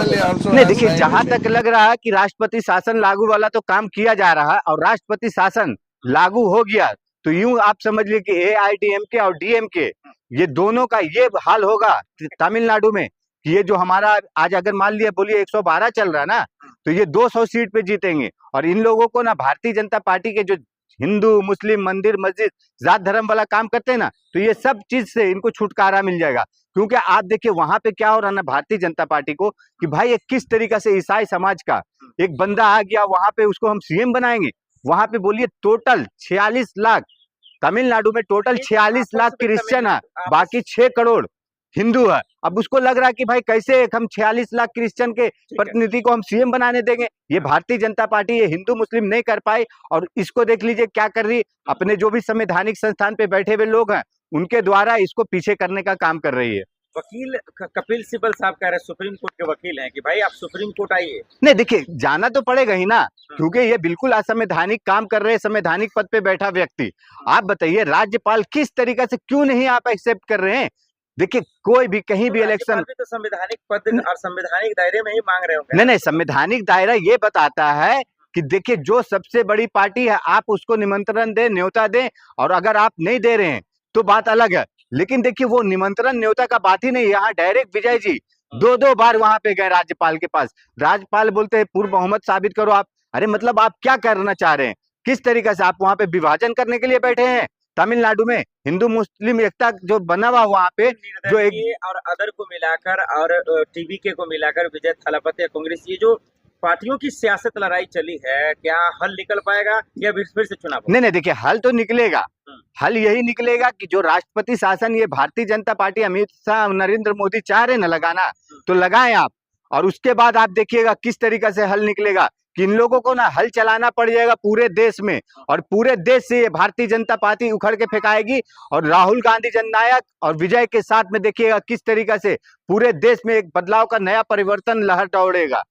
नहीं देखिए, जहां तक लग रहा है कि राष्ट्रपति शासन लागू वाला तो काम किया जा रहा है और राष्ट्रपति शासन लागू हो गया, तो यूं आप समझ लीजिए कि एआईडीएमके और डीएमके ये दोनों का ये हाल होगा तमिलनाडु में कि ये जो हमारा आज अगर मान लिया बोलिए 112 चल रहा है ना, तो ये 200 सीट पे जीतेंगे। और इन लोगों को ना भारतीय जनता पार्टी के जो हिंदू मुस्लिम मंदिर मस्जिद जात धर्म वाला काम करते हैं ना, तो ये सब चीज से इनको छुटकारा मिल जाएगा। क्योंकि आप देखिए वहां पे क्या हो रहा है ना भारतीय जनता पार्टी को कि भाई ये किस तरीके से ईसाई समाज का एक बंदा आ गया वहां पे, उसको हम सीएम बनाएंगे। वहां पे बोलिए टोटल 46 लाख, तमिलनाडु में टोटल 46 लाख क्रिश्चियन है, बाकी 6 करोड़ हिंदू है। अब उसको लग रहा है कि भाई कैसे हम 46 लाख क्रिश्चियन के प्रतिनिधि को हम सीएम बनाने देंगे। ये भारतीय जनता पार्टी ये हिंदू मुस्लिम नहीं कर पाई। और इसको देख लीजिए क्या कर रही, अपने जो भी संवैधानिक संस्थान पे बैठे हुए लोग हैं उनके द्वारा इसको पीछे करने का काम कर रही है। वकील कपिल सिब्बल साहब कह रहे हैं, सुप्रीम कोर्ट के वकील हैं, कि भाई आप सुप्रीम कोर्ट आइए। नहीं देखिए, जाना तो पड़ेगा ही ना, क्योंकि ये बिल्कुल असंवैधानिक काम कर रहे हैं, संवैधानिक पद पे बैठा व्यक्ति। आप बताइए राज्यपाल किस तरीके से क्यों नहीं आप एक्सेप्ट कर रहे हैं। देखिए कोई भी कहीं भी इलेक्शन तो संवैधानिक पद और संवैधानिक दायरे में ही मांग रहे होंगे। नहीं, संवैधानिक दायरा ये बताता है कि देखिए जो सबसे बड़ी पार्टी है आप उसको निमंत्रण दें, न्योता दें, और अगर आप नहीं दे रहे हैं तो बात अलग है। लेकिन देखिए वो निमंत्रण न्योता का बात ही नहीं, यहाँ डायरेक्ट विजय जी 2-2 बार वहां पे गए राज्यपाल के पास। राज्यपाल बोलते हैं पूर्व बहुमत साबित करो आप। अरे मतलब आप क्या करना चाह रहे हैं, किस तरीके से आप वहां पे विभाजन करने के लिए बैठे हैं। तमिलनाडु में हिंदू मुस्लिम एकता जो बना हुआ वहां पे जो एक और अदर को मिलाकर और टीवीके को मिलाकर विजय थालापति कांग्रेस, ये जो पार्टियों की सियासत लड़ाई चली है, क्या हल निकल पाएगा या फिर से चुनाव? नहीं देखिए हल तो निकलेगा। हल यही निकलेगा कि जो राष्ट्रपति शासन ये भारतीय जनता पार्टी अमित शाह नरेंद्र मोदी चाह रहे ना लगाना, तो लगाएं आप। और उसके बाद आप देखिएगा किस तरीके से हल निकलेगा कि इन लोगों को ना हल चलाना पड़ जाएगा पूरे देश में, और पूरे देश से ये भारतीय जनता पार्टी उखड़ के फेंकाएगी। और राहुल गांधी जननायक और विजय के साथ में देखिएगा किस तरीके से पूरे देश में एक बदलाव का नया परिवर्तन लहर दौड़ेगा।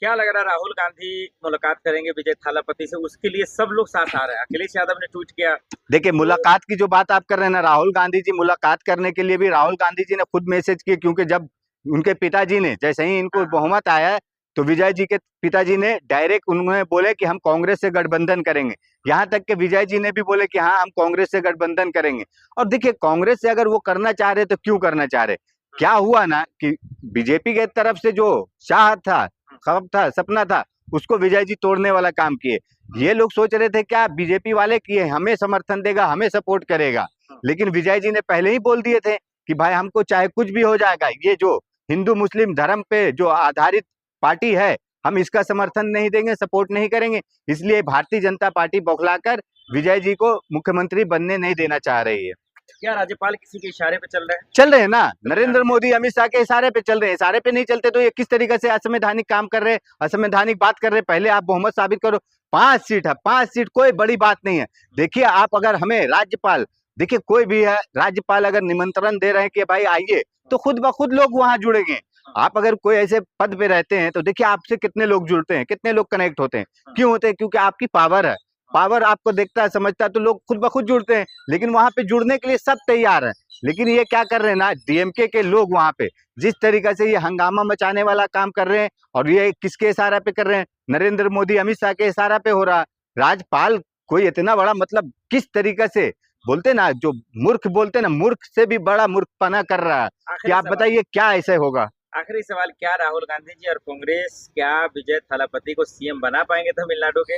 क्या लग रहा है, राहुल गांधी मुलाकात करेंगे विजय थालापति से, उसके लिए सब लोग साथ आ रहे हैं। अखिलेश यादव ने ट्वीट किया। देखिए मुलाकात की जो बात आप कर रहे हैं ना, राहुल गांधी जी मुलाकात करने के लिए भी राहुल गांधी जी ने खुद मैसेज किए, क्योंकि जब उनके पिताजी ने जैसे ही इनको बहुमत आया तो विजय जी के पिताजी ने डायरेक्ट उन्होंने बोले कि हम कांग्रेस से गठबंधन करेंगे। यहाँ तक कि विजय जी ने भी बोले कि हाँ हम कांग्रेस से गठबंधन करेंगे। और देखिए कांग्रेस से अगर वो करना चाह रहे तो क्यों करना चाह रहे, क्या हुआ ना कि बीजेपी के तरफ से जो चाह था, ख्वाब था, सपना था, उसको विजय जी तोड़ने वाला काम किए। ये लोग सोच रहे थे क्या बीजेपी वाले किए हमें समर्थन देगा, हमें सपोर्ट करेगा, लेकिन विजय जी ने पहले ही बोल दिए थे कि भाई हमको चाहे कुछ भी हो जाएगा, ये जो हिंदू मुस्लिम धर्म पे जो आधारित पार्टी है हम इसका समर्थन नहीं देंगे, सपोर्ट नहीं करेंगे। इसलिए भारतीय जनता पार्टी बौखलाकर विजय जी को मुख्यमंत्री बनने नहीं देना चाह रही है। क्या राज्यपाल किसी के इशारे पे चल रहे हैं? चल रहे हैं ना, नरेंद्र मोदी अमित शाह के इशारे पे चल रहे हैं। इशारे पे नहीं चलते तो ये किस तरीके से असंवैधानिक काम कर रहे हैं, असंवैधानिक बात कर रहे हैं। पहले आप बहुमत साबित करो। 5 सीट है, 5 सीट कोई बड़ी बात नहीं है। देखिए आप अगर हमें राज्यपाल, देखिए कोई भी है राज्यपाल अगर निमंत्रण दे रहे हैं कि भाई आइए, तो खुद ब खुद लोग वहां जुड़ेंगे। आप अगर कोई ऐसे पद पे रहते हैं तो देखिए आपसे कितने लोग जुड़ते हैं, कितने लोग कनेक्ट होते हैं। क्यों होते हैं? क्योंकि आपकी पावर है, पावर आपको देखता है समझता है तो लोग खुद ब खुद जुड़ते हैं। लेकिन वहां पे जुड़ने के लिए सब तैयार है, लेकिन ये क्या कर रहे हैं ना, डीएमके के लोग वहां पे जिस तरीके से ये हंगामा मचाने वाला काम कर रहे हैं, और ये किसके इशारा पे कर रहे हैं, नरेंद्र मोदी अमित शाह के इशारा पे हो रहा। राज्यपाल कोई इतना बड़ा मतलब किस तरीके से बोलते ना, जो मूर्ख बोलते ना, मूर्ख से भी बड़ा मूर्खपना कर रहा है कि आप बताइए क्या ऐसे होगा। आखिरी सवाल, क्या राहुल गांधी जी और कांग्रेस क्या विजय थालापति को सीएम बना पाएंगे तमिलनाडु के?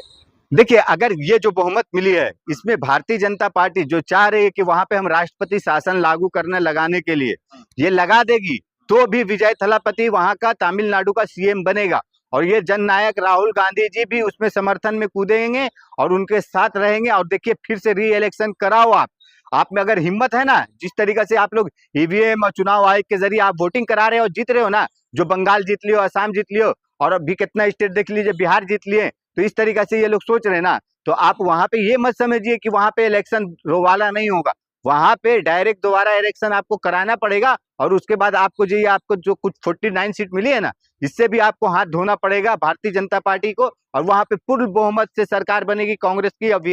देखिए अगर ये जो बहुमत मिली है इसमें भारतीय जनता पार्टी जो चाह रही है कि वहां पे हम राष्ट्रपति शासन लागू करने लगाने के लिए ये लगा देगी, तो भी विजय थालापति वहां का तमिलनाडु का सीएम बनेगा। और ये जननायक राहुल गांधी जी भी उसमें समर्थन में कूदेंगे और उनके साथ रहेंगे। और देखिए फिर से री इलेक्शन कराओ आप में अगर हिम्मत है ना, जिस तरीके से आप लोग ईवीएम और चुनाव आयोग के जरिए आप वोटिंग करा रहे हो, जीत रहे हो ना, जो बंगाल जीत लियो, असम जीत लियो, और अभी कितना स्टेट देख लीजिए बिहार जीत लिए, तो इस तरीके से ये लोग सोच रहे हैं ना, तो आप वहां पे ये मत समझिए कि वहां पे इलेक्शन रोवाला नहीं होगा। वहां पे डायरेक्ट दोबारा इलेक्शन आपको कराना पड़ेगा। और उसके बाद आपको जो आपको जो कुछ 49 सीट मिली है ना, इससे भी आपको हाथ धोना पड़ेगा भारतीय जनता पार्टी को, और वहां पे पूर्ण बहुमत से सरकार बनेगी कांग्रेस की। अब